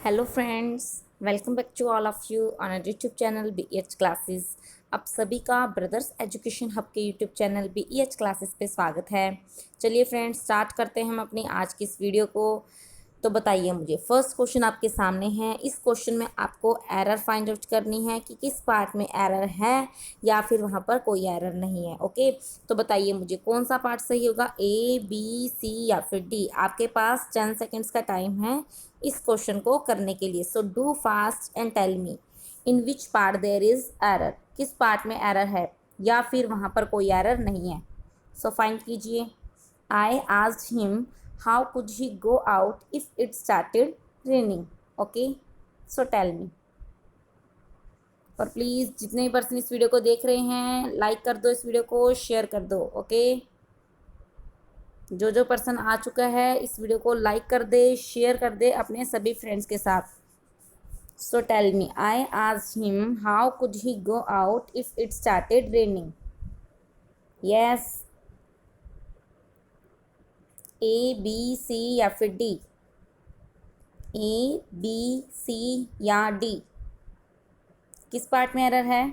Hello friends, welcome back to all of you on a YouTube channel BEH classes. आप सभी का brothers education hub के YouTube channel BEH classes पे स्वागत है। चलिए फ्रेंड्स, स्टार्ट करते हैं हम अपनी आज की इस वीडियो को। तो बताइए मुझे, फर्स्ट क्वेश्चन आपके सामने है। इस क्वेश्चन में आपको एरर फाइंड आउट करनी है कि किस पार्ट में एरर है या फिर वहाँ पर कोई एरर नहीं है। ओके, तो बताइए मुझे कौन सा पार्ट सही होगा, A, B, C या फिर D। आपके पास 10 सेकेंड्स का टाइम है इस क्वेश्चन को करने के लिए। So do fast and tell me in which part there is error. किस पार्ट में एरर है या फिर वहाँ पर कोई एरर नहीं है। सो फाइंड कीजिए। I asked him how could he go out if it started raining. Okay, so tell me. और प्लीज़ जितने भी पर्सन इस वीडियो को देख रहे हैं, लाइक कर दो, इस वीडियो को शेयर कर दो। ओके, जो पर्सन आ चुका है इस वीडियो को लाइक कर दे, शेयर कर दे अपने सभी फ्रेंड्स के साथ। So tell me, I asked him how could he go out if it started raining. Yes, A, B, C या फिर D। A, B, C या D, किस पार्ट में एरर है।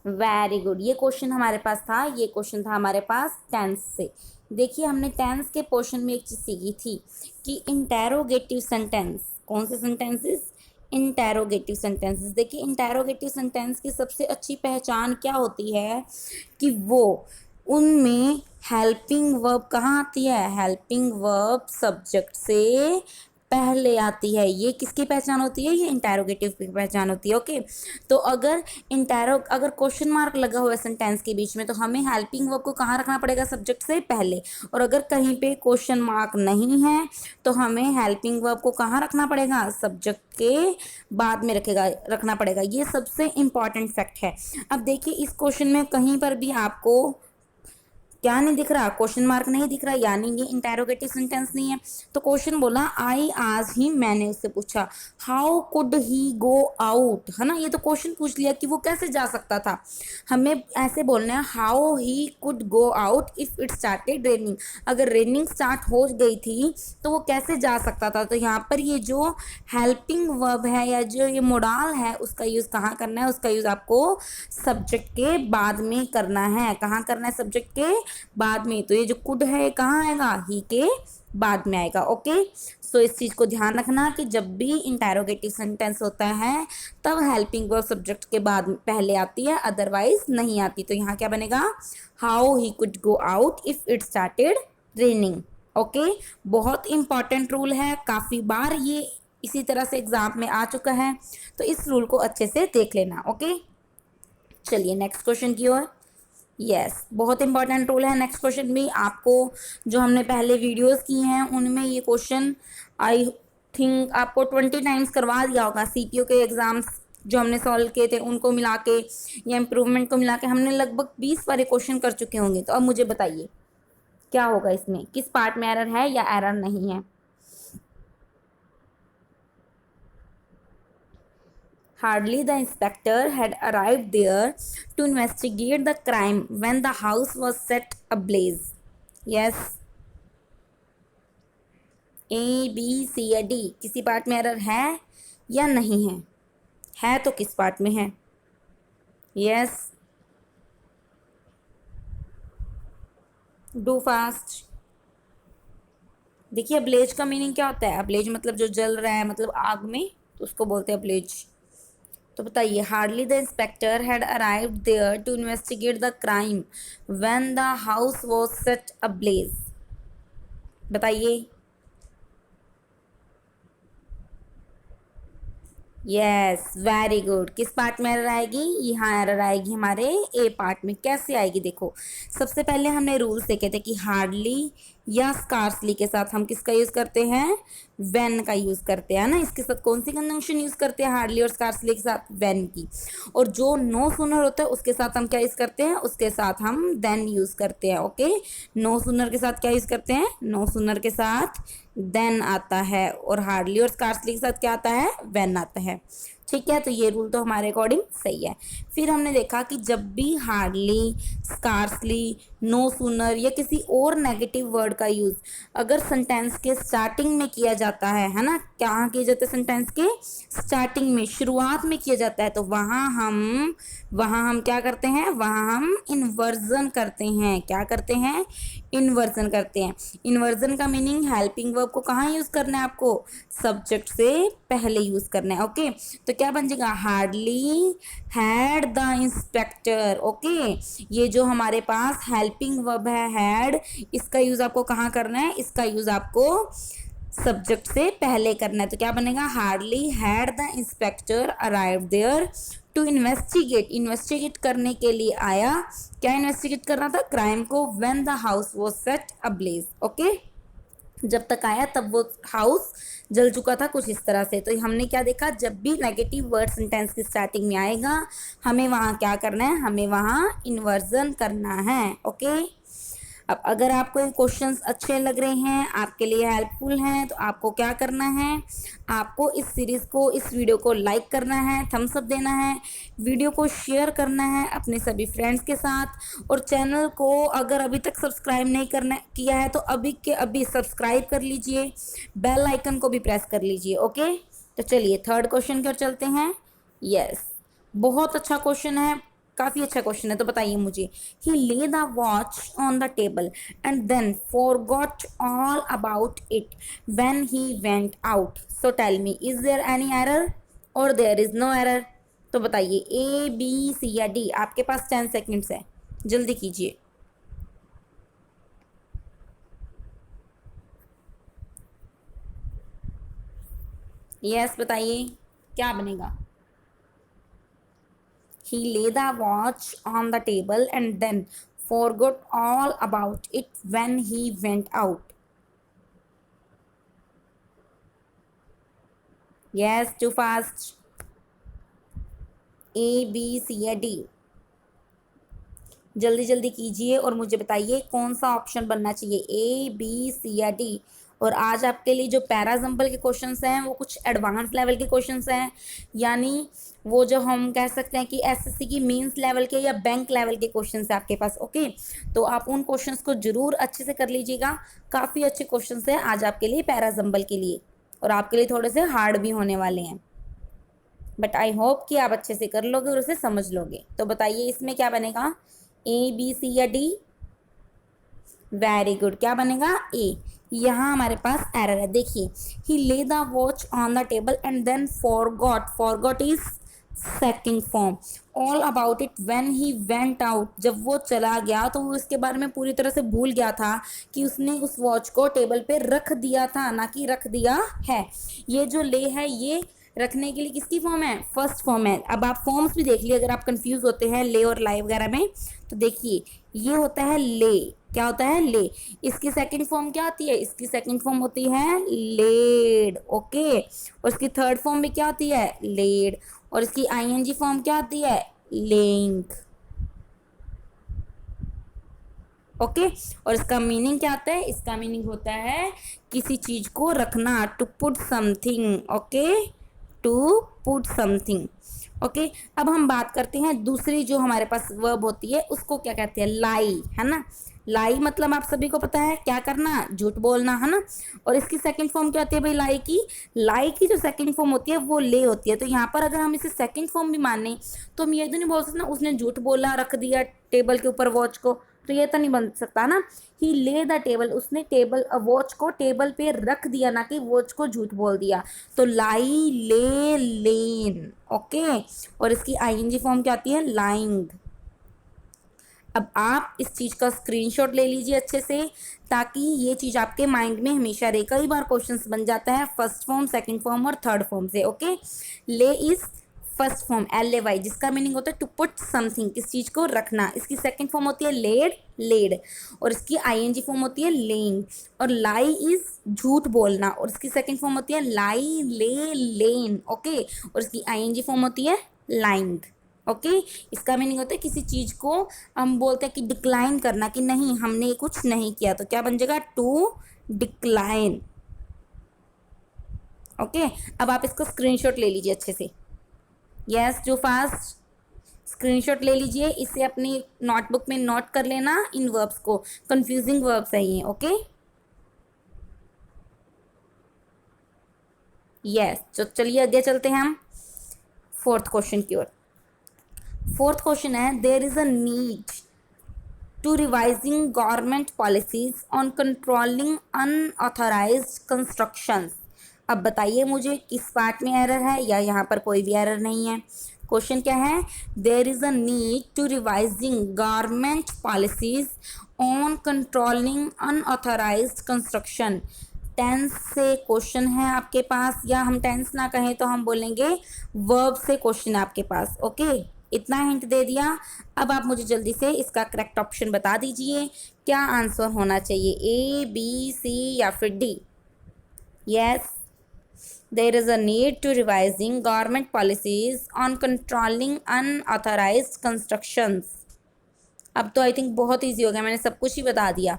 वेरी गुड, ये क्वेश्चन हमारे पास था, ये क्वेश्चन था हमारे पास टेंस से। देखिए, हमने टेंस के पोर्शन में एक चीज़ सीखी थी कि इंटेरोगेटिव सेंटेंस, कौन से सेंटेंसेस, इंटेरोगेटिव सेंटेंसेस। देखिए, इंटेरोगेटिव सेंटेंस की सबसे अच्छी पहचान क्या होती है कि वो उनमें हेल्पिंग वर्ब कहाँ आती है, हेल्पिंग वर्ब सब्जेक्ट से पहले आती है। ये किसकी पहचान होती है, ये इंटेरोगेटिव की पहचान होती है। ओके, तो अगर अगर क्वेश्चन मार्क लगा हुआ है सेंटेंस के बीच में तो हमें हेल्पिंग वर्ब को कहाँ रखना पड़ेगा, सब्जेक्ट से पहले। और अगर कहीं पे क्वेश्चन मार्क नहीं है तो हमें हेल्पिंग वर्ब को कहाँ रखना पड़ेगा, सब्जेक्ट के बाद में रखना पड़ेगा। ये सबसे इंपॉर्टेंट फैक्ट है। अब देखिए, इस क्वेश्चन में कहीं पर भी आपको क्या नहीं दिख रहा, क्वेश्चन मार्क नहीं दिख रहा, यानी ये इंटेरोगेटिव सेंटेंस नहीं है। तो क्वेश्चन बोला आई आज ही, मैंने उससे पूछा how could he go out, है ना। ये तो क्वेश्चन पूछ लिया कि वो कैसे जा सकता था। हमें ऐसे बोलना है how he could go out if it started raining. अगर रेनिंग स्टार्ट हो गई थी तो वो कैसे जा सकता था। तो यहाँ पर ये जो हेल्पिंग वर्ब है या जो ये मोडाल है उसका यूज़ कहाँ करना है, उसका यूज़ आपको सब्जेक्ट के बाद में करना है। कहाँ करना है, सब्जेक्ट के बाद में। तो ये जो कुड है कहाँ आएगा, ही के बाद में आएगा। ओके, सो इस चीज़ को ध्यान रखना कि जब भी इंटेरोगेटिव सेंटेंस होता है तब हेल्पिंग वर्ब सब्जेक्ट के बाद पहले आती है, अदरवाइज नहीं आती। तो यहाँ क्या बनेगा, how he could go out if it started raining. Okay, बहुत इंपॉर्टेंट रूल है, काफ़ी बार ये इसी तरह से एग्जाम में आ चुका है, तो इस रूल को अच्छे से देख लेना। ओके, चलिए नेक्स्ट क्वेश्चन की ओर। यस, बहुत इंपॉर्टेंट रूल है। नेक्स्ट क्वेश्चन भी आपको, जो हमने पहले वीडियोस की हैं उनमें ये क्वेश्चन आई थिंक आपको 20 टाइम्स करवा दिया होगा। CPO के एग्ज़ाम्स जो हमने सॉल्व किए थे उनको मिला के या इम्प्रूवमेंट को मिला के हमने लगभग 20 सारे क्वेश्चन कर चुके होंगे। तो अब मुझे बताइए क्या होगा इसमें, किस पार्ट में एरर है या एरर नहीं है। Hardly the inspector had arrived there to investigate the crime when the house was set ablaze. Yes, A, B, C या D, किसी पार्ट में एरर है या नहीं है तो किस पार्ट में है। Yes, do fast. देखिए, अब्लेज का मीनिंग क्या होता है, अब्लेज मतलब जो जल रहा है, मतलब आग में, तो उसको बोलते हैं अब्लेज। तो बताइए, hardly the inspector had arrived there to investigate the crime when the house was set ablaze. बताइए। यस, वेरी गुड, किस पार्ट में एरर आएगी, यहाँ एरर आएगी हमारे ए पार्ट में। कैसे आएगी देखो, सबसे पहले हमने रूल्स देखे थे कि हार्डली या स्कार्सली के साथ हम किसका यूज़ करते हैं, व्हेन का यूज़ करते हैं ना। इसके साथ कौन सी कंजंक्शन यूज़ करते हैं, हार्डली और स्कार्सली के साथ, व्हेन की। और जो नो सूनर होता है उसके साथ हम क्या यूज़ करते हैं, उसके साथ हम देन यूज़ करते हैं। ओके, नो सूनर के साथ क्या यूज़ करते हैं, नो सूनर के साथ देन आता है, और हार्डली और स्कार्सली के साथ क्या आता है, व्हेन आता है। ठीक है, तो ये रूल तो हमारे अकॉर्डिंग सही है। फिर हमने देखा कि जब भी हार्डली, स्कार्सली, नो सूनर या किसी और नेगेटिव वर्ड का यूज़ अगर सेंटेंस के स्टार्टिंग में किया जाता है ना, क्या किया जाता है, सेंटेंस के स्टार्टिंग में, शुरुआत में किया जाता है, तो वहाँ हम क्या करते हैं, वहाँ हम इन्वर्जन करते हैं। क्या करते हैं, इन्वर्जन करते हैं। इन्वर्जन का मीनिंग हेल्पिंग वर्ब को कहाँ यूज़ करना है आपको, सब्जेक्ट से पहले यूज़ करना है। ओके, तो क्या बन जाएगा, hardly had the inspector. Okay, ये जो हमारे पास हेल्पिंग वर्ब है हैड, इसका यूज़ आपको कहाँ करना है, इसका यूज़ आपको सब्जेक्ट से पहले करना है। तो क्या बनेगा, hardly had the inspector arrive there to investigate. Investigate करने के लिए आया। क्या इन्वेस्टिगेट करना था, क्राइम को। When the house was set ablaze. Okay, जब तक आया तब वो हाउस जल चुका था, कुछ इस तरह से। तो हमने क्या देखा, जब भी नेगेटिव वर्ड सेंटेंस की स्टार्टिंग में आएगा, हमें वहाँ क्या करना है, हमें वहाँ इन्वर्जन करना है। ओके, अब अगर आपको ये क्वेश्चंस अच्छे लग रहे हैं, आपके लिए हेल्पफुल हैं, तो आपको क्या करना है, आपको इस सीरीज़ को, इस वीडियो को लाइक करना है, थम्स अप देना है, वीडियो को शेयर करना है अपने सभी फ्रेंड्स के साथ, और चैनल को अगर अभी तक सब्सक्राइब नहीं करना किया है तो अभी के अभी सब्सक्राइब कर लीजिए, बेल आइकन को भी प्रेस कर लीजिए। ओके, तो चलिए थर्ड क्वेश्चन की ओर चलते हैं। यस, बहुत अच्छा क्वेश्चन है, काफ़ी अच्छा क्वेश्चन है, तो बताइए मुझे। He lay the watch on the table and then forgot all about it when he went out. So tell me, is there any error और देयर इज नो एरर। तो बताइए ए, बी, सी या D. आपके पास 10 seconds है, जल्दी कीजिए। Yes, बताइए क्या बनेगा। He lay the watch on the table and then forgot all about it when he went out. Yes, too fast. A, B, C या D? जल्दी जल्दी कीजिए और मुझे बताइए कौन सा ऑप्शन बनना चाहिए, ए, बी, सी या डी। और आज आपके लिए जो पैराजम्पल के क्वेश्चंस हैं वो कुछ एडवांस लेवल के क्वेश्चंस हैं, यानी वो जो हम कह सकते हैं कि एसएससी की मेंस लेवल के या बैंक लेवल के क्वेश्चंस हैं आपके पास। ओके, तो आप उन क्वेश्चंस को ज़रूर अच्छे से कर लीजिएगा। काफ़ी अच्छे क्वेश्चंस हैं आज आपके लिए पैराजम्पल के लिए, और आपके लिए थोड़े से हार्ड भी होने वाले हैं, बट आई होप कि आप अच्छे से कर लोगे और उसे समझ लोगे। तो बताइए इसमें क्या बनेगा, ए, बी, सी या डी? वेरी गुड, क्या बनेगा, ए। यहाँ हमारे पास एरर है, देखिए। He lay the watch on the table and then forgot is second form, all about it when he went out. जब वो चला गया तो वो इसके बारे में पूरी तरह से भूल गया था कि उसने उस वॉच को टेबल पे रख दिया था, ना कि रख दिया है। ये जो ले है ये रखने के लिए किसकी फॉर्म है, फर्स्ट फॉर्म है। अब आप फॉर्म्स भी देख लिए, अगर आप कंफ्यूज होते हैं ले और लाई वगैरह में, तो देखिए ये होता है ले। क्या होता है, ले। इसकी सेकंड फॉर्म क्या होती है, इसकी सेकंड फॉर्म होती है लेड। ओके, और इसकी थर्ड फॉर्म भी क्या होती है, लेड। और इसकी आईएनजी फॉर्म क्या होती है, लेइंग। ओके, और इसका मीनिंग क्या आता है, इसका मीनिंग होता है किसी चीज को रखना, to put something. Okay, to put something. Okay, अब हम बात करते हैं दूसरी जो हमारे पास वर्ब होती है उसको क्या कहते हैं, लाई, है ना। लाई मतलब आप सभी को पता है क्या करना, झूठ बोलना, है ना। और इसकी सेकंड फॉर्म क्या होती है भाई, लाई की जो सेकंड फॉर्म होती है वो ले होती है। तो यहाँ पर अगर हम इसे सेकंड फॉर्म भी माने तो हम ये तो नहीं बोल सकते ना उसने झूठ बोला, रख दिया टेबल के ऊपर वॉच को, तो ये तो नहीं बन सकता ना। ही ले द टेबल, उसने टेबल वॉच को टेबल पे रख दिया, ना कि वॉच को झूठ बोल दिया। तो लाई, ले, लेन। ओके, और इसकी आईएनजी फॉर्म क्या आती है, लाइंग। अब आप इस चीज़ का स्क्रीनशॉट ले लीजिए अच्छे से, ताकि ये चीज़ आपके माइंड में हमेशा रहे। कई बार क्वेश्चंस बन जाता है फर्स्ट फॉर्म, सेकंड फॉर्म और थर्ड फॉर्म से। ओके, ले इज फर्स्ट फॉर्म LAY, जिसका मीनिंग होता है टू पुट समथिंग, किस चीज़ को रखना। इसकी सेकंड फॉर्म होती है लेड, और इसकी आईएनजी फॉर्म होती है लेइंग। और लाई इज झूठ बोलना, और इसकी सेकंड फॉर्म होती है लाई, ले, लेन। ओके, और इसकी आईएनजी फॉर्म होती है लाइंग। ओके, इसका मीनिंग होता है किसी चीज़ को हम बोलते हैं कि डिक्लाइन करना, कि नहीं हमने कुछ नहीं किया, तो क्या बन जाएगा, टू डिक्लाइन। ओके, अब आप इसका स्क्रीनशॉट ले लीजिए अच्छे से। यस, जो फास्ट, स्क्रीनशॉट ले लीजिए, इसे अपनी नोटबुक में नोट कर लेना इन वर्ब्स को, कंफ्यूजिंग वर्ब्स है ये, ओके। यस, तो चलिए आगे चलते हैं हम फोर्थ क्वेश्चन की ओर। फोर्थ क्वेश्चन है, there is a need to revising government policies on controlling unauthorised constructions. अब बताइए मुझे किस पार्ट में एरर है, या यहाँ पर कोई भी एरर नहीं है। क्वेश्चन क्या है, there is a need to revising government policies on controlling unauthorised construction. Tense से क्वेश्चन है आपके पास, या हम टेंस ना कहें तो हम बोलेंगे वर्ब से क्वेश्चन है आपके पास, ओके। इतना हिंट दे दिया। अब आप मुझे जल्दी से इसका करेक्ट ऑप्शन बता दीजिए, क्या आंसर होना चाहिए, ए, बी, सी या फिर D. Yes, there is a need to revising government policies on controlling unauthorised constructions. अब तो आई थिंक बहुत ईजी हो गया, मैंने सब कुछ ही बता दिया,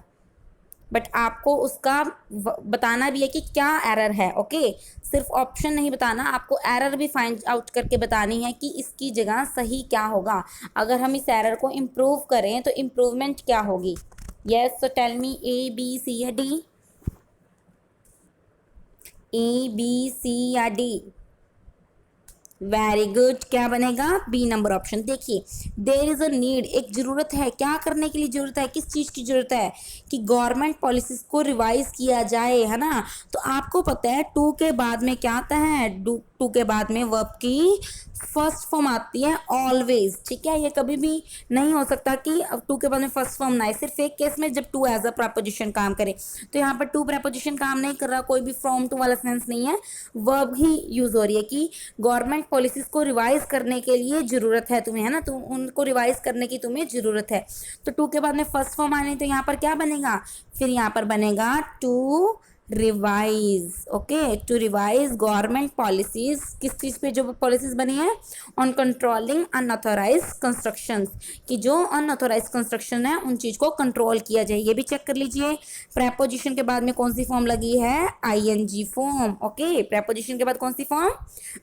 बट आपको उसका बताना भी है कि क्या एरर है, ओके। सिर्फ ऑप्शन नहीं बताना, आपको एरर भी फाइंड आउट करके बतानी है कि इसकी जगह सही क्या होगा। अगर हम इस एरर को इम्प्रूव करें तो इम्प्रूवमेंट क्या होगी। Yes, so tell me, A, B, C या डी। ए, बी, सी या डी। वेरी गुड, क्या बनेगा, बी नंबर ऑप्शन। देखिए, देयर इज अ नीड, एक जरूरत है, क्या करने के लिए जरूरत है, किस चीज़ की जरूरत है, कि गवर्नमेंट पॉलिसीज को रिवाइज किया जाए, है ना। तो आपको पता है टू के बाद में क्या आता है, टू के बाद में वर्ब की फर्स्ट फॉर्म आती है ऑलवेज, ठीक है। ये कभी भी नहीं हो सकता कि टू के बाद में फर्स्ट फॉर्म ना आए, सिर्फ एक केस में जब टू एज अ प्रपोजिशन काम करे। तो यहाँ पर टू प्रपोजिशन काम नहीं कर रहा, कोई भी फ्रॉम टू वाला सेंस नहीं है, वर्ब ही यूज हो रही है कि गवर्नमेंट पॉलिसीज को रिवाइज करने के लिए ज़रूरत है तुम्हें, है ना, तो उनको रिवाइज करने की तुम्हें ज़रूरत है। तो टू के बाद में फर्स्ट फॉर्म आने, तो यहाँ पर क्या बनेगा, फिर यहाँ पर बनेगा to revise, okay, to revise government policies, किस चीज़ पे जो पॉलिसीज बनी है, ऑन कंट्रोलिंग अनऑथोराइज कंस्ट्रक्शंस, कि जो अनऑथोराइज कंस्ट्रक्शन है उन चीज़ को कंट्रोल किया जाए। ये भी चेक कर लीजिए, प्रेपोजिशन के बाद में कौन सी फॉर्म लगी है, आईएनजी फॉर्म, ओके। प्रेपोजिशन के बाद कौन सी फॉर्म,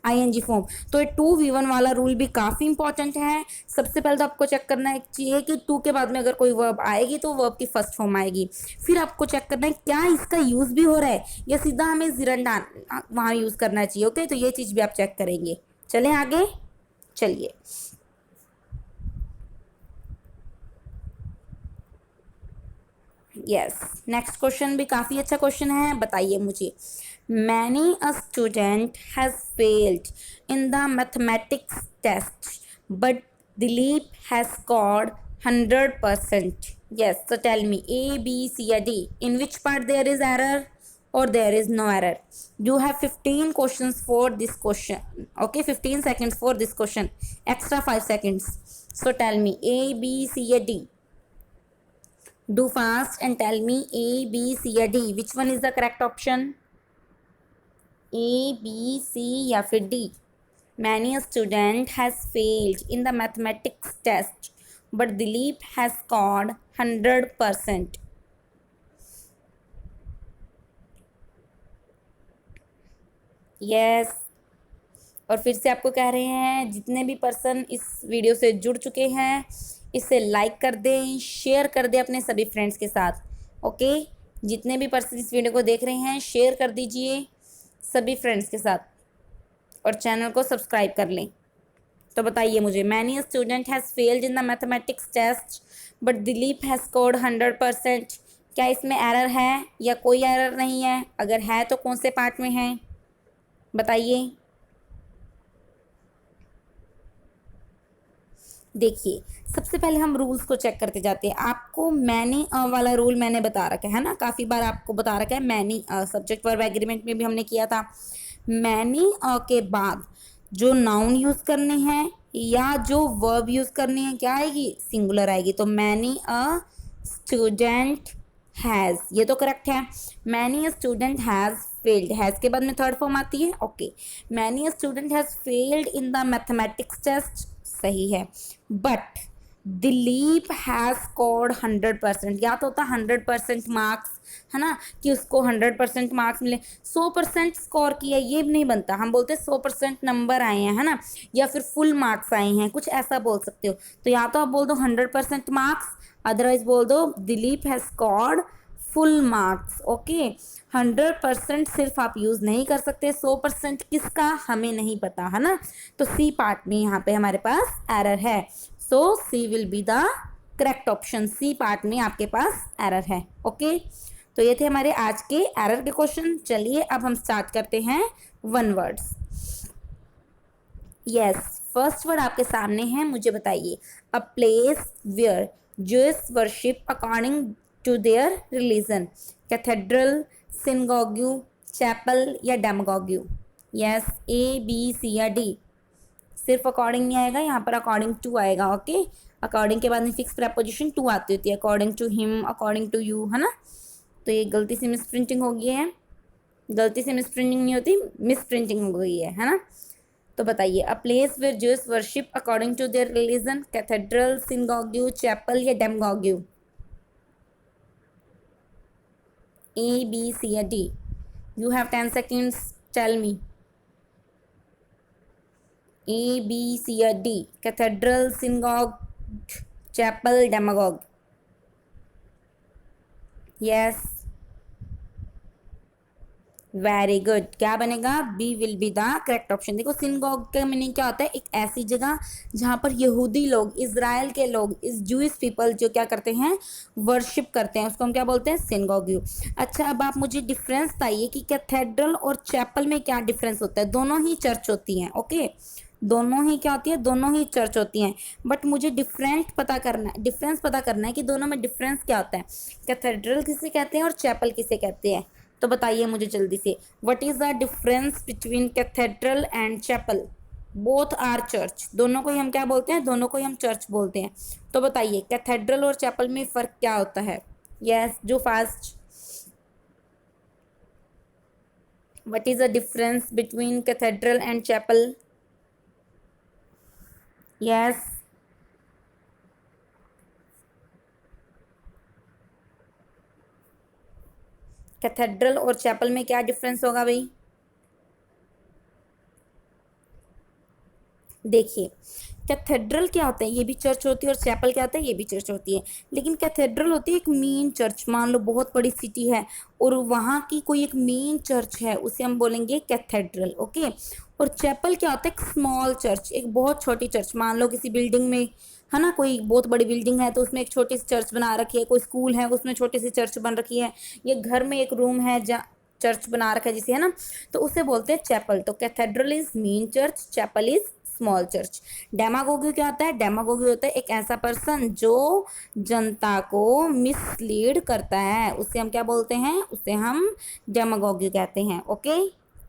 आईएनजी फॉर्म। तो ये 2v1 वाला रूल भी काफ़ी इंपॉर्टेंट है। सबसे पहले तो आपको चेक करना चाहिए कि टू के बाद में अगर कोई वर्ब आएगी तो वर्ब की फर्स्ट फॉर्म आएगी। फिर आपको चेक करना है क्या इसका यूज़ भी हो रहा है, या सीधा हमें जिरंडा वहाँ यूज़ करना चाहिए, ओके। तो ये चीज़ भी आप चेक करेंगे। चलें आगे, चलिए। यस, नेक्स्ट क्वेश्चन भी काफ़ी अच्छा क्वेश्चन है, बताइए मुझे। Many a student has failed in the mathematics test but Dilip has scored 100%. Yes, so tell me, A, B, C or D. In which part there is error or there is no error? You have 15 questions for this question. Okay, 15 seconds for this question. Extra 5 seconds. So tell me, A, B, C or D. Do fast and tell me A, B, C or D. Which one is the correct option? A, B, C या फिर D. Many a student has failed in the mathematics test, but Dileep has scored 100%. Yes. और फिर से आपको कह रहे हैं, जितने भी पर्सन इस वीडियो से जुड़ चुके हैं इसे लाइक कर दें, शेयर कर दें अपने सभी फ्रेंड्स के साथ, ओके। जितने भी पर्सन इस वीडियो को देख रहे हैं शेयर कर दीजिए सभी फ्रेंड्स के साथ, और चैनल को सब्सक्राइब कर लें। तो बताइए मुझे, many student has failed in the mathematics test but Dilip has scored 100%। क्या इसमें एरर है या कोई एरर नहीं है, अगर है तो कौन से पार्ट में है, बताइए। देखिए, सबसे पहले हम रूल्स को चेक करते जाते हैं। आपको मैनी वाला रूल मैंने बता रखा है ना, काफ़ी बार आपको बता रखा है। मैनी सब्जेक्ट वर्ब एग्रीमेंट में भी हमने किया था। मैनी के बाद जो नाउन यूज़ करने हैं या जो वर्ब यूज़ करनी है क्या आएगी, सिंगुलर आएगी। तो मैनी अ स्टूडेंट हैज़, ये तो करेक्ट है। Many a student has failed, has के बाद में थर्ड फॉर्म आती है, okay. Many a student has failed in the mathematics test, सही है। बट दिलीप हैज़ स्कोर्ड 100%, या तो होता 100% मार्क्स, है ना, कि उसको 100% मार्क्स मिले। 100% स्कोर किया ये भी नहीं बनता, हम बोलते हैं 100% नंबर आए हैं, है ना, या फिर फुल मार्क्स आए हैं, कुछ ऐसा बोल सकते हो। तो या तो आप बोल दो 100% मार्क्स, अदरवाइज बोल दो Dilip has scored full marks. Okay, 100% सिर्फ आप यूज़ नहीं कर सकते, 100% किसका हमें नहीं पता, है ना। तो सी पार्ट में यहाँ पे हमारे पास एरर है, so C will be the correct option. C part में आपके पास एरर है। ओके, तो ये थे हमारे आज के एरर के क्वेश्चन। चलिए अब हम स्टार्ट करते हैं one words. Yes, first word आपके सामने है, मुझे बताइए। A place where Jews worship according to their religion. Cathedral, synagogue, chapel या demagogue. Yes, A B C या डी। सिर्फ अकॉर्डिंग नहीं आएगा, यहाँ पर अकॉर्डिंग टू आएगा। ओके, अकॉर्डिंग के बाद में फिक्स प्रपोजिशन टू आती होती है, according to him, according to you, है ना। तो ये गलती से मिस प्रिंटिंग हो गई है, गलती से मिस प्रिंटिंग नहीं होती, मिस प्रिंटिंग हो गई है ना। तो बताइए, a place where Jews worship according to their religion. Cathedral, synagogue, chapel या डेमागोग्यू। ए बी सी या D. You have 10 seconds, tell me. A B C या D. Cathedral, synagogue, chapel, demagogue. Yes, very good. क्या बनेगा? B will be the correct option. देखो, synagogue का meaning क्या होता है? एक ऐसी जगह जहाँ पर यहूदी लोग, इज़राइल के लोग, इस जूइश पीपल जो क्या करते हैं, वर्शिप करते हैं, उसको हम क्या बोलते हैं? सिनगॉग्यू। अच्छा, अब आप मुझे डिफरेंस बताइए कि कैथेड्रल और चैपल में क्या डिफरेंस होता है। दोनों ही चर्च होती हैं। ओके, दोनों ही क्या होती है? दोनों ही चर्च होती हैं, बट मुझे डिफरेंस पता करना है कि दोनों में डिफरेंस क्या होता है। कैथेड्रल किसे कहते हैं और चैपल किसे कहते हैं? तो बताइए मुझे जल्दी से, what is the difference between cathedral and chapel? Both are church, दोनों को ही हम क्या बोलते हैं? दोनों को ही हम चर्च बोलते हैं। तो बताइए, कैथेड्रल और चैपल में फ़र्क क्या होता है? Yes, do fast. What is the difference between cathedral and chapel? Yes, cathedral और चैपल में क्या डिफरेंस होगा भाई? देखिए, कैथेड्रल क्या होता है? ये भी चर्च होती है, और चैपल क्या होता है? ये भी चर्च होती है। लेकिन कैथेड्रल होती है एक मेन चर्च। मान लो बहुत बड़ी सिटी है और वहाँ की कोई एक मेन चर्च है, उसे हम बोलेंगे कैथेड्रल। ओके, और चैपल क्या होता है? एक स्मॉल चर्च, एक बहुत छोटी चर्च। मान लो किसी बिल्डिंग में, है ना, कोई बहुत बड़ी बिल्डिंग है तो उसमें एक छोटी सी चर्च बना रखी है, कोई स्कूल है उसमें छोटी सी चर्च बन रखी है, ये घर में एक रूम है जहाँ चर्च बना रखा है जिसे, है ना, तो उसे बोलते हैं चैपल। तो cathedral is main church, chapel is small church. Demagogy क्या होता है? डेमागोगी होता है एक ऐसा पर्सन जो जनता को मिसलीड करता है, उसे हम क्या बोलते हैं? उसे हम डेमागोगी कहते हैं। ओके,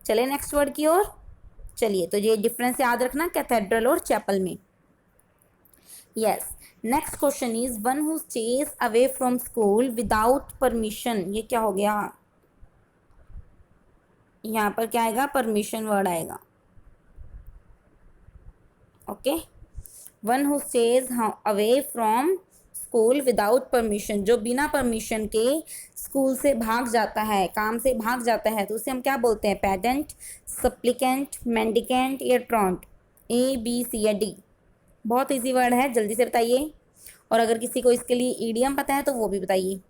चलिए नेक्स्ट वर्ड की ओर। चलिए, तो ये डिफरेंस याद रखना कैथेड्रल और चैपल में। Yes, next question is one who stays away from school without permission. ये क्या हो गया? यहाँ पर क्या आएगा? परमिशन वर्ड आएगा। Okay, one who stays away from school without permission, जो बिना परमिशन के स्कूल से भाग जाता है, काम से भाग जाता है, तो उसे हम क्या बोलते हैं? पेडेंट, सप्लिकेंट, मेंडिकेंट या ट्रॉन्ट। ए बी सी या डी। बहुत इजी वर्ड है, जल्दी से बताइए। और अगर किसी को इसके लिए ईडियम पता है तो वो भी बताइए।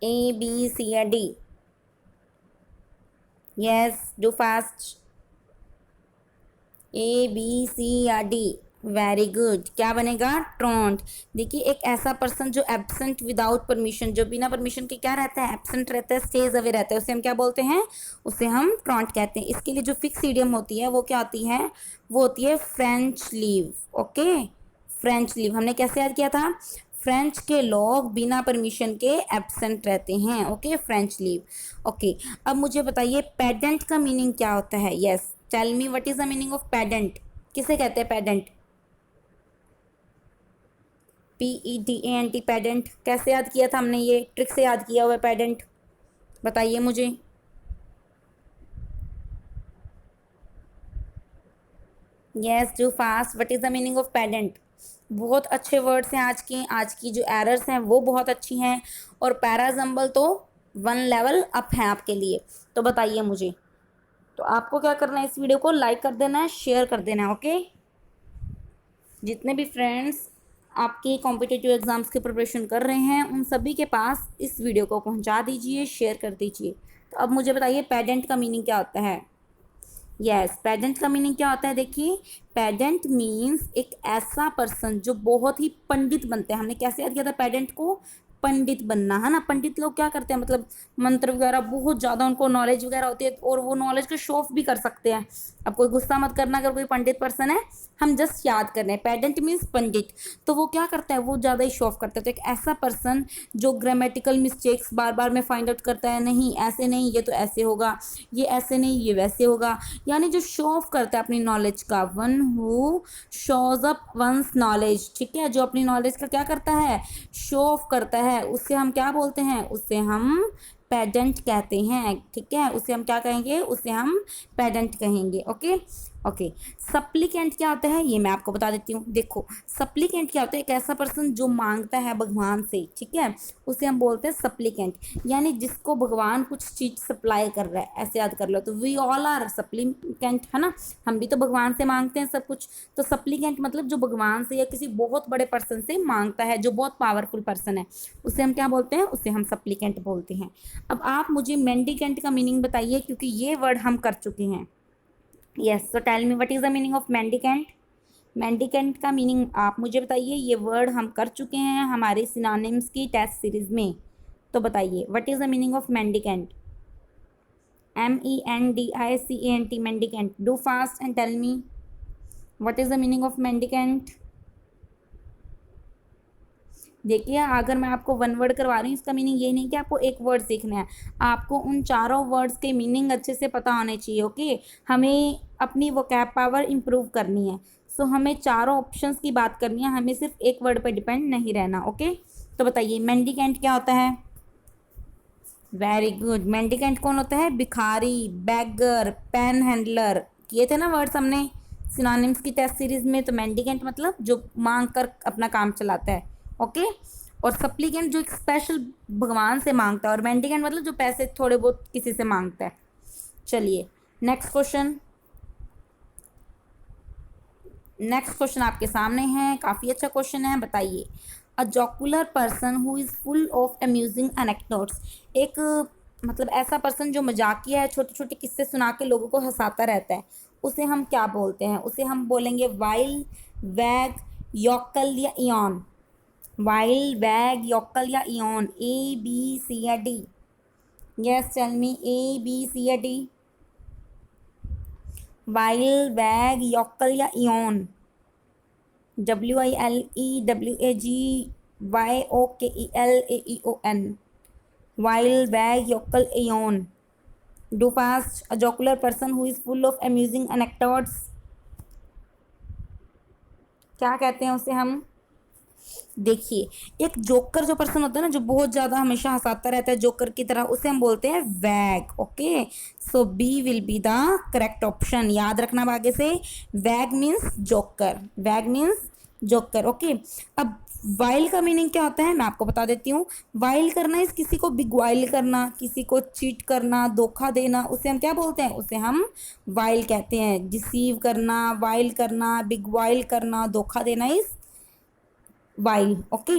ए बी सी या D. Yes, do fast. A B C या डी। Very good. क्या बनेगा? ट्रॉन्ट। देखिए, एक ऐसा पर्सन जो एब्सेंट विदाउट परमिशन, जो बिना परमिशन के क्या रहता है? एब्सेंट रहता है, स्टेज अवे रहता है, उसे हम क्या बोलते हैं? उसे हम ट्रॉन्ट कहते हैं। इसके लिए जो फिक्स ईडियम होती है वो क्या होती है? वो होती है French leave. Okay, French leave हमने कैसे याद किया था? फ्रेंच के लोग बिना परमिशन के एब्सेंट रहते हैं। Okay, French leave. ओके, अब मुझे बताइए पेडेंट का मीनिंग क्या होता है? Yes, tell me what is the meaning of pedant? किसे कहते हैं पेडेंट? PEDANT, पेडेंट। कैसे याद किया था हमने? ये ट्रिक से याद किया हुआ है पेडेंट। बताइए मुझे। Yes, too fast. What is the meaning of pedant? बहुत अच्छे वर्ड्स हैं आज की जो एरर्स हैं वो बहुत अच्छी हैं, और पैराजम्बल तो वन लेवल अप है आपके लिए। तो बताइए मुझे, तो आपको क्या करना है, इस वीडियो को लाइक कर देना है, शेयर कर देना है, ओके। जितने भी फ्रेंड्स आपके कॉम्पिटिटिव एग्जाम्स की प्रिपरेशन कर रहे हैं उन सभी के पास इस वीडियो को पहुंचा दीजिए, शेयर कर दीजिए। तो अब मुझे बताइए पेडेंट का मीनिंग क्या होता है? यस, पेडेंट का मीनिंग क्या होता है? देखिए, पेडेंट मीन्स एक ऐसा पर्सन जो बहुत ही पंडित बनते हैं। हमने कैसे याद किया था पेडेंट को? पंडित बनना, है ना। पंडित लोग क्या करते हैं, मतलब मंत्र वगैरह बहुत ज़्यादा उनको नॉलेज वगैरह होती है, और वो नॉलेज को शो ऑफ भी कर सकते हैं। अब कोई गुस्सा मत करना अगर कोई पंडित पर्सन है, हम जस्ट याद कर रहे हैं। पेडेंट मीन्स पंडित, तो वो क्या करता है, वो ज़्यादा ही शो ऑफ करता है। तो एक ऐसा पर्सन जो ग्रामेटिकल मिस्टेक्स बार बार में फाइंड आउट करता है, नहीं ऐसे नहीं, ये तो ऐसे होगा, ये ऐसे नहीं, ये वैसे होगा, यानी जो शो ऑफ करता है अपनी नॉलेज का। One who shows up one's knowledge, ठीक है, जो अपनी नॉलेज का क्या करता है, शो ऑफ करता है, उससे हम क्या बोलते हैं, उससे हम पेडेंट कहते हैं, ठीक है। उसे हम क्या कहेंगे, उसे हम पेडेंट कहेंगे, ओके। ओके, सप्लीकेंट क्या होता है ये मैं आपको बता देती हूँ। देखो, सप्लीकेंट क्या होता है, एक ऐसा पर्सन जो मांगता है भगवान से, ठीक है, उसे हम बोलते हैं सप्लीकेंट, यानी जिसको भगवान कुछ चीज सप्लाई कर रहा है, ऐसे याद कर लो। तो वी ऑल आर सप्लीकेंट, है ना, हम भी तो भगवान से मांगते हैं सब कुछ। तो सप्लीकेंट मतलब जो भगवान से या किसी बहुत बड़े पर्सन से मांगता है, जो बहुत पावरफुल पर्सन है, उसे हम क्या बोलते हैं, उसे हम सप्लीकेंट बोलते हैं। अब आप मुझे मेंडिकेंट का मीनिंग बताइए, क्योंकि ये वर्ड हम कर चुके हैं। Yes, so tell me what is the meaning of mendicant? Mendicant का मीनिंग आप मुझे बताइए, ये वर्ड हम कर चुके हैं हमारे सिनोनिम्स की टेस्ट सीरीज में। तो बताइए what is the meaning of mendicant? MENDICANT, mendicant. Do fast and tell me what is the meaning of mendicant. देखिए, अगर मैं आपको वन वर्ड करवा रही हूँ, इसका मीनिंग ये नहीं कि आपको एक वर्ड सीखना है, आपको उन चारों वर्ड्स के मीनिंग अच्छे से पता होने चाहिए, ओके। हमें अपनी वोकैब पावर इम्प्रूव करनी है, सो हमें चारों ऑप्शंस की बात करनी है, हमें सिर्फ एक वर्ड पर डिपेंड नहीं रहना, ओके। तो बताइए मेंडिकेंट क्या होता है? वेरी गुड, मेंडिकेंट कौन होता है? भिखारी, बैगर, पेन हैंडलर, किए थे ना वर्ड्स हमने सिनोनिम्स की टेस्ट सीरीज में। तो मेंडिकेंट मतलब जो मांग कर अपना काम चलाता है, ओके। और सप्लीकेंट जो एक स्पेशल भगवान से मांगता है, और मेंडिकेंट मतलब जो पैसे थोड़े बहुत किसी से मांगता है। चलिए नेक्स्ट क्वेश्चन, नेक्स्ट क्वेश्चन आपके सामने है, काफ़ी अच्छा क्वेश्चन है, बताइए। A jocular person who is full of amusing anecdotes, एक मतलब ऐसा पर्सन जो मजाकिया है, छोटे छोटे किस्से सुना के लोगों को हंसाता रहता है, उसे हम क्या बोलते हैं? उसे हम बोलेंगे वाइल, वैग, यॉकल या इयॉन। वाइल, वैग, यॉकल या इयॉन, ABC या D? Yes, tell me, ABC या D? वाइल, वैग, यॉकल या eon? WILEWAGYOKELAEON, wile, wag, yokel, eon. Do fast. A jocular person who is full of amusing anecdotes, क्या कहते हैं उसे हम? देखिए, एक जोकर जो पर्सन होता है ना, जो बहुत ज़्यादा हमेशा हंसाता रहता है जोकर की तरह, उसे हम बोलते हैं wag, okay. So B will be the correct option, याद रखना आगे से। Wag means joker, wag means joker, okay. अब वाइल का मीनिंग क्या होता है मैं आपको बता देती हूँ। वाइल करना इस किसी को बिगवाइल करना, किसी को चीट करना, धोखा देना, उसे हम क्या बोलते हैं? उसे हम वाइल कहते हैं। डिसीव करना, वाइल करना, बिगवाइल करना, धोखा देना इस वाइल, ओके।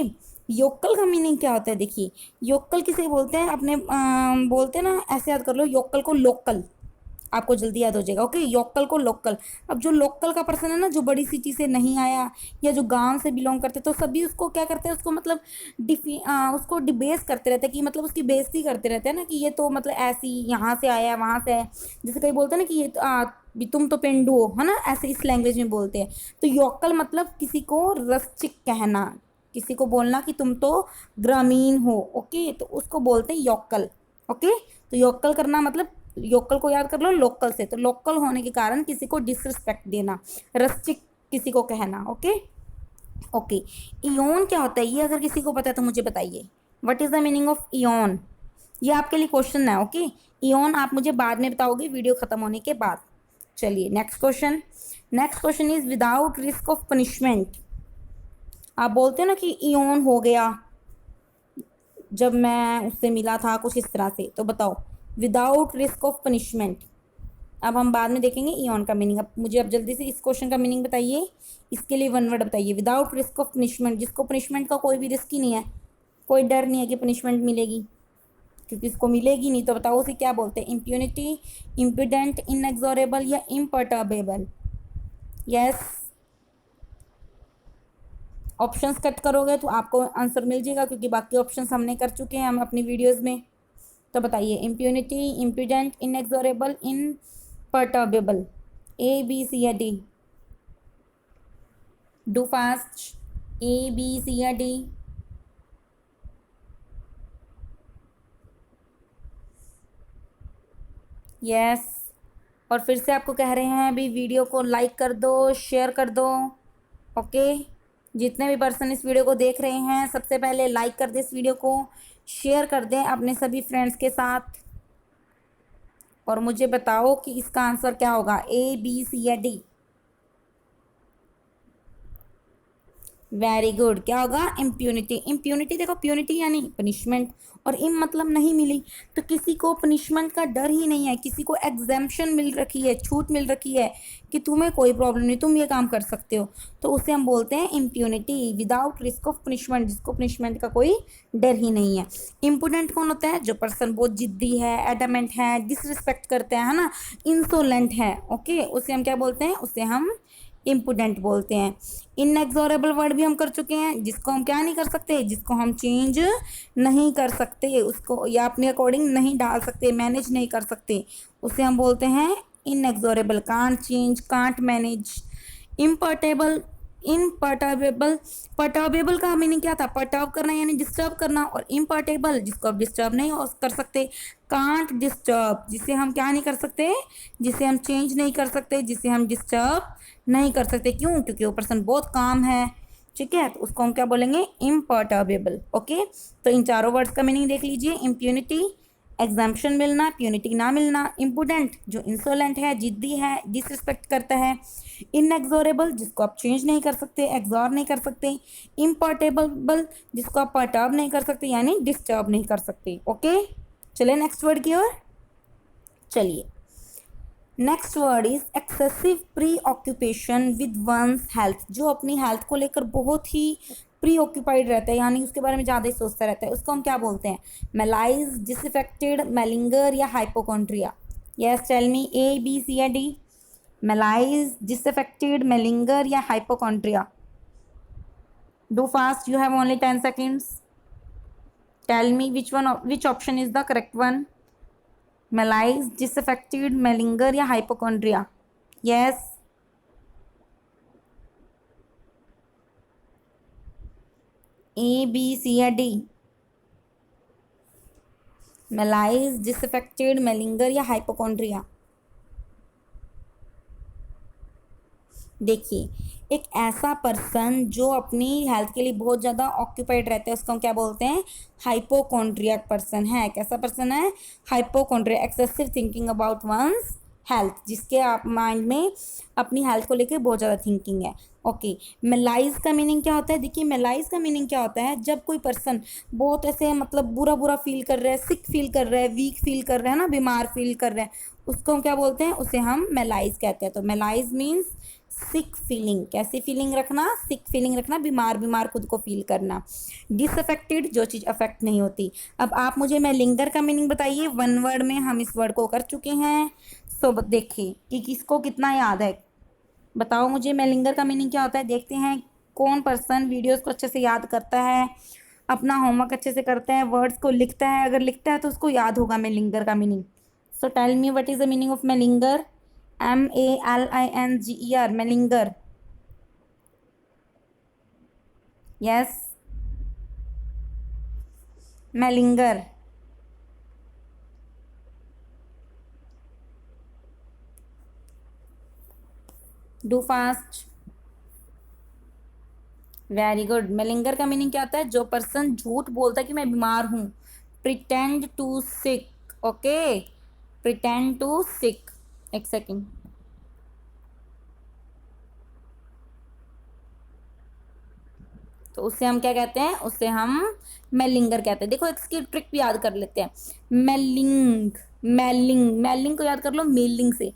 योक्कल का मीनिंग क्या होता है? देखिए, योक्कल किसे बोलते हैं? अपने बोलते हैं ना, ऐसे याद कर लो, योक्कल को लोकल, आपको जल्दी याद हो जाएगा, ओके। योक्कल को लोकल। अब जो लोकल का पर्सन है ना, जो बड़ी सिटी से नहीं आया या जो गांव से बिलोंग करते, तो सभी उसको क्या करते हैं, उसको मतलब उसको डिबेस करते रहते हैं, कि मतलब उसकी बेइज्जती करते रहते हैं ना, कि ये तो मतलब ऐसी यहाँ से आया है, वहाँ से है। जैसे कई बोलते हैं ना कि ये भी तुम तो पेंडू हो, है ना, ऐसे इस लैंग्वेज में बोलते हैं। तो योक्कल मतलब किसी को रस्टिक कहना, किसी को बोलना कि तुम तो ग्रामीण हो, ओके, तो उसको बोलते हैं योक्कल, ओके। तो योक्कल करना मतलब, योक्कल को याद कर लो लोकल से, तो लोकल होने के कारण किसी को डिसरिस्पेक्ट देना, रस्टिक किसी को कहना, ओके। ओके, इयोन क्या होता है ये अगर किसी को पता है तो मुझे बताइए, what is the meaning of Eoin? ये आपके लिए क्वेश्चन है, ओके। इयोन आप मुझे बाद में बताओगे वीडियो खत्म होने के बाद। चलिए next question. Next question is without risk of punishment. आप बोलते हैं ना कि इयन हो गया जब मैं उससे मिला था कुछ इस तरह से, तो बताओ विदाउट रिस्क ऑफ पनिशमेंट. अब हम बाद में देखेंगे इयन का मीनिंग. अब मुझे अब जल्दी से इस क्वेश्चन का मीनिंग बताइए. इसके लिए वन वर्ड बताइए. विदाउट रिस्क ऑफ पनिशमेंट, जिसको पनिशमेंट का कोई भी रिस्क ही नहीं है, कोई डर नहीं है कि पनिशमेंट मिलेगी, क्योंकि इसको मिलेगी नहीं, तो बताओ उसे क्या बोलते हैं. इम्प्यूनिटी, इम्प्यूडेंट, इनएक्सोरेबल या इम्पर्टर्बेबल. यस, ऑप्शंस कट करोगे तो आपको आंसर मिल जाएगा, क्योंकि बाकी ऑप्शंस हमने कर चुके हैं हम अपनी वीडियोस में. तो बताइए impunity, impudent, inexorable, imperturbable. A B C या D. Do fast. A B C या डी. यस. और फिर से आपको कह रहे हैं अभी वीडियो को लाइक कर दो, शेयर कर दो. ओके, जितने भी पर्सन इस वीडियो को देख रहे हैं सबसे पहले लाइक कर दें इस वीडियो को, शेयर कर दें अपने सभी फ्रेंड्स के साथ. और मुझे बताओ कि इसका आंसर क्या होगा, ए बी सी या डी. Very good. क्या होगा, इम्प्यूनिटी. इम्प्यूनिटी देखो, प्यूनिटी यानी पनिशमेंट, और इम मतलब नहीं मिली, तो किसी को पनिशमेंट का डर ही नहीं है, किसी को एग्जेम्पशन मिल रखी है, छूट मिल रखी है कि तुम्हें कोई प्रॉब्लम नहीं, तुम ये काम कर सकते हो, तो उसे हम बोलते हैं impunity. Without risk of punishment, जिसको पनिशमेंट का कोई डर ही नहीं है. इम्प्रूडेंट कौन होता है, जो पर्सन बहुत जिद्दी है, एडमेंट है, डिसरिस्पेक्ट करते हैं, है ना, इंसोलेंट है. ओके, उसे हम क्या बोलते हैं, उसे हम इम्प्रूडेंट बोलते हैं. इनएक्सोरेबल वर्ड भी हम कर चुके हैं, जिसको हम क्या नहीं कर सकते, जिसको हम चेंज नहीं कर सकते, उसको या अपने अकॉर्डिंग नहीं डाल सकते, मैनेज नहीं कर सकते, उसे हम बोलते हैं inexorable. Can't change, can't manage. Imperturbable, imperturbable. Perturbable का मीनिंग क्या था, पर्टर्ब करना यानी डिस्टर्ब करना, और इम्पर्टेबल जिसको आप डिस्टर्ब नहीं कर सकते. कांट डिस्टर्ब, जिसे हम क्या नहीं कर सकते, जिसे हम चेंज नहीं कर सकते, जिसे हम डिस्टर्ब नहीं कर सकते. क्यों, क्योंकि वो पर्सन बहुत काम है. ठीक है, तो उसको हम क्या बोलेंगे, इम्पर्टर्बेबल. ओके, तो इन चारों वर्ड्स का मीनिंग देख लीजिए. इम्प्यूनिटी, एग्जाम्पशन मिलना, प्यूनिटी ना मिलना. इम्प्रूडेंट, जो इंसोलेंट है, जिद्दी है, डिसरिस्पेक्ट करता है. इनएक्सोरेबल, जिसको आप चेंज नहीं कर सकते, एग्जॉर नहीं कर सकते. इम्पर्टेबल, जिसको आप पर्टर्ब नहीं कर सकते, यानी डिस्टर्ब नहीं कर सकते. ओके, चलिए नेक्स्ट वर्ड की ओर. चलिए next word is excessive preoccupation with one's health. जो अपनी हेल्थ को लेकर बहुत ही प्री ऑक्यूपाइड रहता है, यानी उसके बारे में ज़्यादा ही सोचता रहता है, उसको हम क्या बोलते हैं, मेलाइज, डिसअफेक्टेड, मेलिंगर या hypochondria. Yes, tell me, A B C या डी. मेलाइज, डिसअफेक्टेड, मेलिंगर या hypochondria. Do fast, you have only 10 seconds. Tell me which option is the correct one. Malaise, disaffected, malinger या hypochondria. Yes, A B C या D. Malaise, disaffected, malinger या hypochondria. देखिए, एक ऐसा person जो अपनी health के लिए बहुत ज़्यादा ऑक्यूपाइड रहता है, उसको हम क्या बोलते हैं, हाइपोकॉन्ड्रियक पर्सन है. कैसा पर्सन है, hypochondria. Excessive thinking about one's health, जिसके आप माइंड में अपनी हेल्थ को लेकर बहुत ज़्यादा थिंकिंग है. ओके, मेलाइज का मीनिंग क्या होता है, देखिए मेलाइज का मीनिंग क्या होता है, जब कोई पर्सन बहुत ऐसे मतलब बुरा बुरा फील कर रहा है, सिक फील कर रहा है, वीक फील कर रहा है ना, बीमार फील कर रहा है, उसको हम क्या बोलते हैं, उसे हम मेलाइज कहते हैं. तो मेलाइज मीन्स सिक फीलिंग. कैसी फीलिंग रखना, सिक फीलिंग रखना, बीमार बीमार खुद को फील करना. डिसअफेक्टेड, जो चीज़ अफेक्ट नहीं होती. अब आप मुझे मेलिंगर का मीनिंग बताइए. वन वर्ड में हम इस वर्ड को कर चुके हैं. सो देखिए कि किसको कितना याद है. बताओ मुझे मेलिंगर का मीनिंग क्या होता है. देखते हैं कौन पर्सन वीडियोस को अच्छे से याद करता है, अपना होमवर्क अच्छे से करता है, वर्ड्स को लिखता है. अगर लिखता है तो उसको याद होगा मेलिंगर का meaning. So tell me what is the meaning of malinger. MELINGER, malinger. Yes, malinger. Do fast. Very good. Malinger का मीनिंग क्या होता है, जो पर्सन झूठ बोलता है कि मैं बीमार हूँ. Pretend to sick. Okay, pretend to sick. एक सेकेंड. तो उससे हम क्या कहते हैं, उससे हम मेलिंगर कहते हैं। देखो इसकी ट्रिक भी याद कर लेते हैं। मेलिंग, मेलिंग, मेलिंग को याद कर लो मेलिंग से।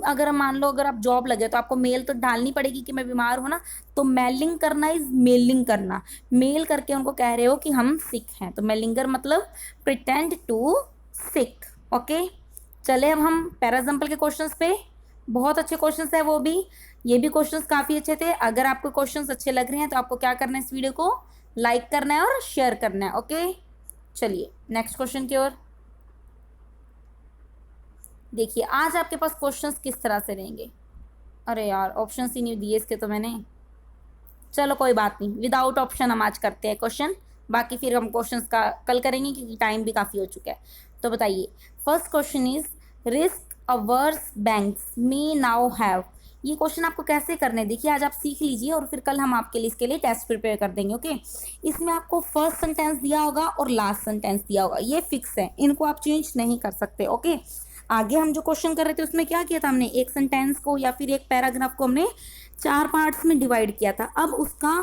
अगर मान लो अगर आप जॉब लगे तो आपको मेल तो डालनी पड़ेगी कि मैं बीमार हूँ ना, तो मेलिंग करना इज मेलिंग करना। मेल करके उनको कह रहे हो कि हम सिक हैं, तो मेलिंगर मतलब प्रिटेंड टू सिक। ओके, चले अब हम पैराएग्जाम्पल के क्वेश्चंस पे। बहुत अच्छे क्वेश्चंस है वो भी, ये भी क्वेश्चंस काफ़ी अच्छे थे। अगर आपको क्वेश्चंस अच्छे लग रहे हैं तो आपको क्या करना है, इस वीडियो को लाइक करना है और शेयर करना है। ओके, चलिए नेक्स्ट क्वेश्चन की ओर। देखिए आज आपके पास क्वेश्चंस किस तरह से रहेंगे। अरे यार ऑप्शंस ही नहीं दिए इसके तो मैंने, चलो कोई बात नहीं, विदाउट ऑप्शन हम आज करते हैं क्वेश्चन, बाकी फिर हम क्वेश्चंस का कल करेंगे क्योंकि टाइम भी काफ़ी हो चुका है। तो बताइए, first question is risk averse banks may now have. ये क्वेश्चन आपको कैसे करने हैं, देखिए आज आप सीख लीजिए और फिर कल हम आपके लिए इसके लिए टेस्ट प्रिपेयर कर देंगे। ओके, इसमें आपको फर्स्ट सेंटेंस दिया होगा और लास्ट सेंटेंस दिया होगा, ये फिक्स है, इनको आप चेंज नहीं कर सकते। ओके, आगे हम जो क्वेश्चन कर रहे थे उसमें क्या किया था हमने, एक सेंटेंस को या फिर एक पैराग्राफ को हमने 4 पार्ट्स में डिवाइड किया था। अब उसका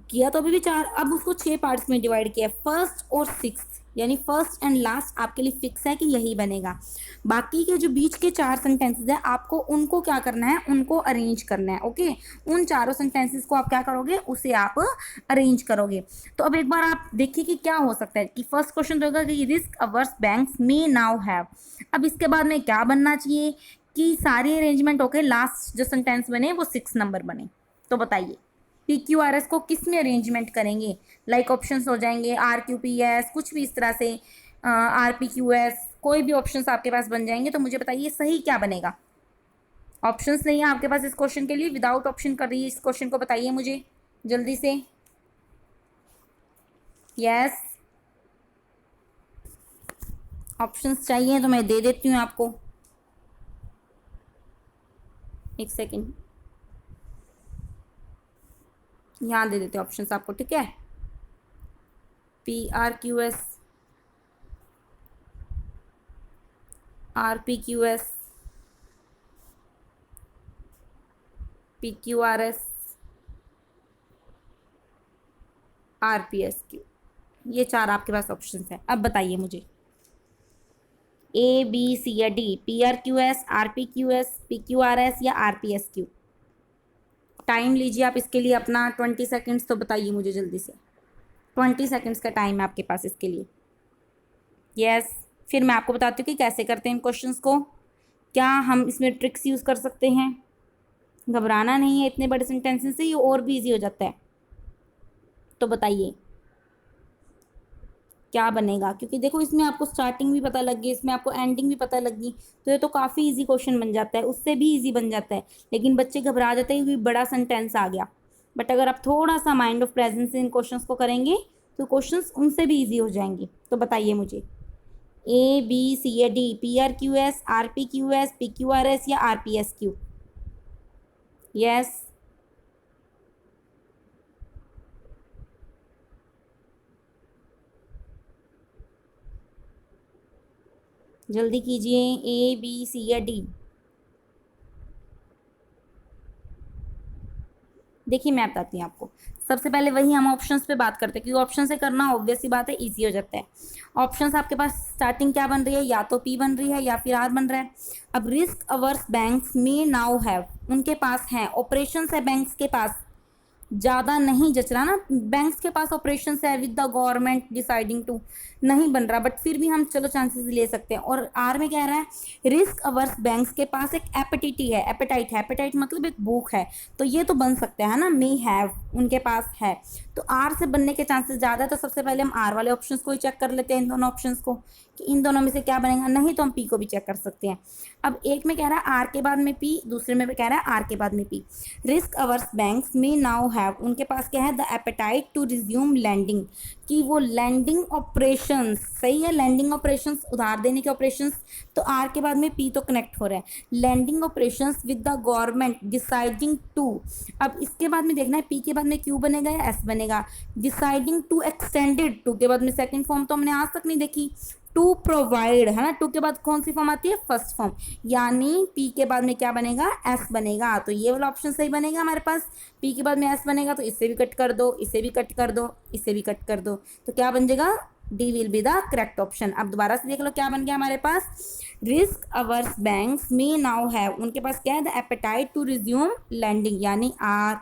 किया तो अभी भी 4, अब उसको 6 पार्ट्स में डिवाइड किया, फर्स्ट और सिक्स्थ, यानी फर्स्ट एंड लास्ट आपके लिए फिक्स है कि यही बनेगा। बाकी के जो बीच के 4 सेंटेंसेस हैं आपको उनको क्या करना है, उनको अरेंज करना है। ओके, उन चारों सेंटेंसेस को आप क्या करोगे, उसे आप अरेंज करोगे। तो अब एक बार आप देखिए कि क्या हो सकता है कि फर्स्ट क्वेश्चन होगा कि risk averse banks may now have. अब इसके बाद में क्या बनना चाहिए कि सारी अरेंजमेंट होके लास्ट जो सेंटेंस बने वो 6 नंबर बने। तो बताइए PQRS को किस में अरेंजमेंट करेंगे, लाइक ऑप्शंस हो जाएंगे RQPS, कुछ भी इस तरह से RPQS, कोई भी ऑप्शंस आपके पास बन जाएंगे। तो मुझे बताइए सही क्या बनेगा। ऑप्शंस नहीं है आपके पास इस क्वेश्चन के लिए, विदाउट ऑप्शन कर रही है इस क्वेश्चन को, बताइए मुझे जल्दी से। यस, ऑप्शंस चाहिए तो मैं दे देती हूँ आपको, एक सेकेंड यहाँ दे देते हैं ऑप्शंस आपको, ठीक है। PRQS, RPQS, PQRS, RPSQ, ये 4 आपके पास ऑप्शंस हैं। अब बताइए मुझे ABC या D, PRQS, RPQS, PQRS या RPSQ। टाइम लीजिए आप इसके लिए अपना 20 सेकेंड्स, तो बताइए मुझे जल्दी से। 20 सेकेंड्स का टाइम है आपके पास इसके लिए। यस, फिर मैं आपको बताती हूँ कि कैसे करते हैं इन क्वेश्चंस को, क्या हम इसमें ट्रिक्स यूज़ कर सकते हैं। घबराना नहीं है, इतने बड़े सेंटेंसेस से ये और भी ईजी हो जाता है। तो बताइए क्या बनेगा, क्योंकि देखो इसमें आपको स्टार्टिंग भी पता लग गई, इसमें आपको एंडिंग भी पता लग गई, तो ये तो काफ़ी इजी क्वेश्चन बन जाता है, उससे भी इजी बन जाता है। लेकिन बच्चे घबरा जाते हैं क्योंकि बड़ा सेंटेंस आ गया, बट अगर आप थोड़ा सा माइंड ऑफ प्रेजेंस से इन क्वेश्चंस को करेंगे तो क्वेश्चंस उनसे भी ईजी हो जाएंगे। तो बताइए मुझे ABC या D, PRQS, RPQS, PQRS या RPSQ। यस, जल्दी कीजिए, ABC या D। देखिए मैं बताती हूँ आपको, सबसे पहले वही हम ऑप्शंस पे बात करते हैं क्योंकि ऑप्शन से करना ऑब्वियस ही बात है, इजी हो जाता है। ऑप्शंस आपके पास स्टार्टिंग क्या बन रही है, या तो P बन रही है या फिर R बन रहा है। अब risk averse banks may now have, उनके पास है, ऑपरेशंस है बैंक्स के पास, ज़्यादा नहीं जच रहा ना, बैंक्स के पास ऑपरेशन है with the government deciding to, नहीं बन रहा, बट फिर भी हम चलो चांसेस ले सकते हैं। और आर में कह रहा है रिस्क अवर्स बैंक्स के पास एक एपेटिटी है, एपेटाइट है, एपेटाइट मतलब एक भूख है, तो ये तो बन सकता है ना, मे हैव उनके पास है, तो आर से बनने के चांसेस ज़्यादा है। तो सबसे पहले हम आर वाले ऑप्शंस को ही चेक कर लेते हैं, इन दोनों ऑप्शंस को कि इन दोनों में से क्या बनेगा, नहीं तो हम पी को भी चेक कर सकते हैं। अब एक में कह रहा है आर के बाद में पी, दूसरे में कह रहा है आर के बाद में पी। रिस्क अवर्स बैंक्स में नाउ हैव, उनके पास क्या है, the appetite to resume lending, कि वो लैंडिंग ऑपरेशंस, सही है, लैंडिंग ऑपरेशंस, उधार देने के ऑपरेशंस, तो आर के बाद में पी तो कनेक्ट हो रहा है, lending operations with the government deciding to. अब इसके बाद में देखना है पी के बाद में क्यू बनेगा या एस बनेगा, डिसाइडिंग टू एक्सटेंडेड, टू के बाद में सेकंड फॉर्म तो हमने आज तक नहीं देखी, टू प्रोवाइड, है ना, टू के बाद कौन सी फॉर्म आती है, फर्स्ट फॉर्म, यानी पी के बाद में क्या बनेगा, एस बनेगा। तो ये वाला ऑप्शन सही बनेगा हमारे पास, पी के बाद में एस बनेगा, तो इससे भी कट कर दो, इसे भी कट कर दो, इसे भी कट कर दो, तो क्या बन जाएगा, D will be the correct option. अब दोबारा से देख लो क्या बन गया हमारे पास, रिस्क अवर्स बैंक्स में नाउ हैव, उनके पास क्या है, the appetite to resume lending, यानी आर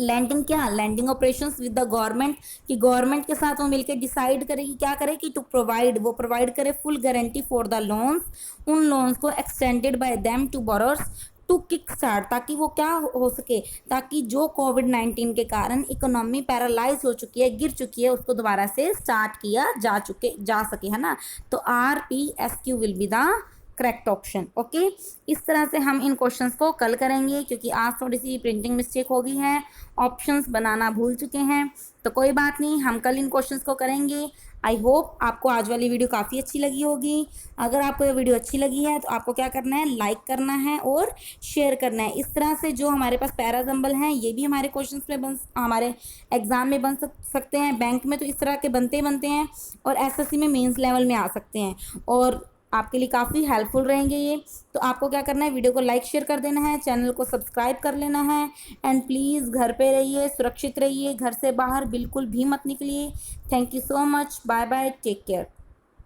लैंडिंग, क्या lending operations with the government, कि गवर्नमेंट के साथ वो मिलकर डिसाइड करेगी क्या करे कि टू प्रोवाइड, वो प्रोवाइड करे full guarantee for the loans, उन लोन्स को extended bye them to borrowers to kick start, ताकि वो क्या हो सके, ताकि जो कोविड-19 के कारण इकोनॉमी पैरालाइज हो चुकी है, गिर चुकी है, उसको दोबारा से स्टार्ट किया जा सके, है ना। तो R P S Q will be the correct option. Okay, इस तरह से हम इन क्वेश्चंस को कल करेंगे, क्योंकि आज थोड़ी सी प्रिंटिंग मिस्टेक हो गई है, ऑप्शंस बनाना भूल चुके हैं, तो कोई बात नहीं, हम कल इन क्वेश्चंस को करेंगे। आई होप आपको आज वाली वीडियो काफ़ी अच्छी लगी होगी। अगर आपको ये वीडियो अच्छी लगी है तो आपको क्या करना है, लाइक करना है और शेयर करना है। इस तरह से जो हमारे पास पैराजम्बल हैं ये भी हमारे क्वेश्चंस में हमारे एग्जाम में बन सकते हैं, बैंक में तो इस तरह के बनते हैं, और एसएससी में मेंस लेवल में आ सकते हैं, और आपके लिए काफ़ी हेल्पफुल रहेंगे ये। तो आपको क्या करना है, वीडियो को लाइक शेयर कर देना है, चैनल को सब्सक्राइब कर लेना है, एंड प्लीज़ घर पे रहिए, सुरक्षित रहिए, घर से बाहर बिल्कुल भी मत निकलिए। Thank you so much, bye bye, take care.